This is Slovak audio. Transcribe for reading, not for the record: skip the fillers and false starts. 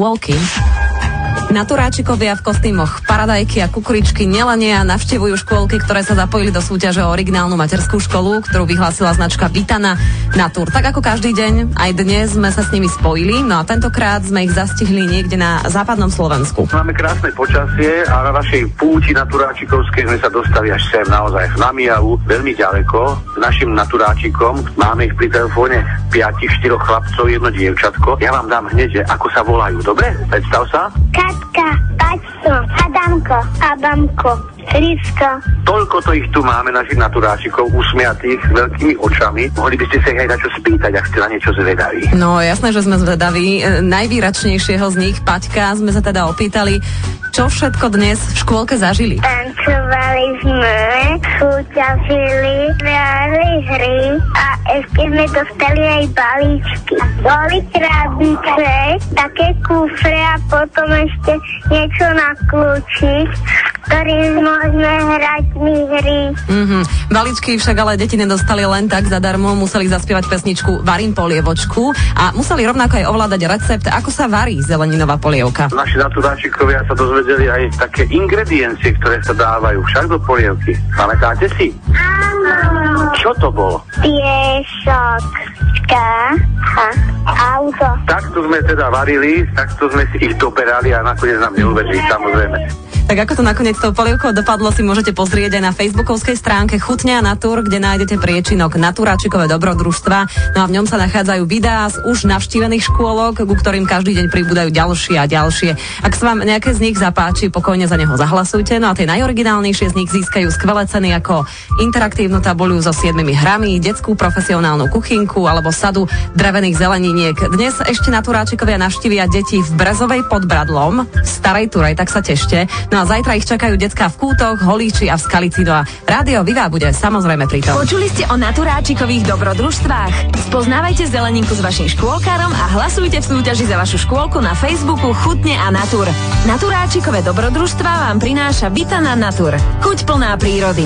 škôlky. Naturáčikovia v kostýmoch paradajky a kukuričky nelenia navštevujú škôlky, ktoré sa zapojili do súťaže o originálnu materskú školu, ktorú vyhlásila značka Vitana Natur. Tak ako každý deň, aj dnes sme sa s nimi spojili, no a tentokrát sme ich zastihli niekde na západnom Slovensku. Máme krásne počasie a na našej púti naturáčikovskej sme sa dostali až sem naozaj na Mijavu, veľmi ďaleko. S našim naturáčikom máme ich pri telefóne 5-4 chlapcov, 1 dievčatko. Ja vám dám hneď, že ako sa volajú, dobre? Predstav sa. Katka, Paťko, Adamko, Abamko, Rísko. Toľko to ich tu máme, našich naturáčikov, usmiatých, s veľkými očami. Mohli by ste sa ich aj na čo spýtať, ak ste na niečo zvedaví. No jasné, že sme zvedaví. Najvýračnejšieho z nich, Paťka, sme sa teda opýtali, čo všetko dnes v škôlke zažili. Tancovali sme, súťažili, hrali hry a ešte sme dostali aj balíčky. Boli krabice, také kufre a potom ešte niečo na kľúčik, ktorým môžeme hrať my hry. Balíčky však ale deti nedostali len tak zadarmo, museli zaspievať pesničku Varím polievočku a museli rovnako aj ovládať recept, ako sa varí zeleninová polievka. Naši naturáčikovia sa dozvedeli aj také ingrediencie, ktoré sa dávajú však do polievky. Pamätáte si? Áno. Čo to bolo? Piešok, auto. Takto sme teda varili, takto sme si ich doberali a nakoniec nám neuverili, samozrejme. Tak ako to nakoniec tou polievkou dopadlo, si môžete pozrieť aj na facebookovskej stránke Chutne a Natur, kde nájdete priečinok Naturáčikové dobrodružstva. No a v ňom sa nachádzajú videá z už navštívených škôlok, ku ktorým každý deň pribúdajú ďalšie a ďalšie. Ak sa vám nejaké z nich zapáči, pokojne za neho zahlasujte. No a tie najoriginálnejšie z nich získajú skvelé ceny ako interaktívnu tabuľu so 7 hrami, detskú profesionálnu kuchynku alebo sadu drevených zeleniniek. Dnes ešte Naturáčikovia navštívia deti v Brezovej pod Bradlom, v Starej Turej, tak sa tešte. No a zajtra ich čakajú decká v Kútoch, Holíči a v Skalici. No a Rádio Viva bude samozrejme pri tom. Počuli ste o Naturáčikových dobrodružstvách? Spoznávajte zeleninku s vašim škôlkarom a hlasujte v súťaži za vašu škôlku na Facebooku Chutne a Natur. Naturáčikové dobrodružstvá vám prináša Vitana Natur. Chuť plná prírody.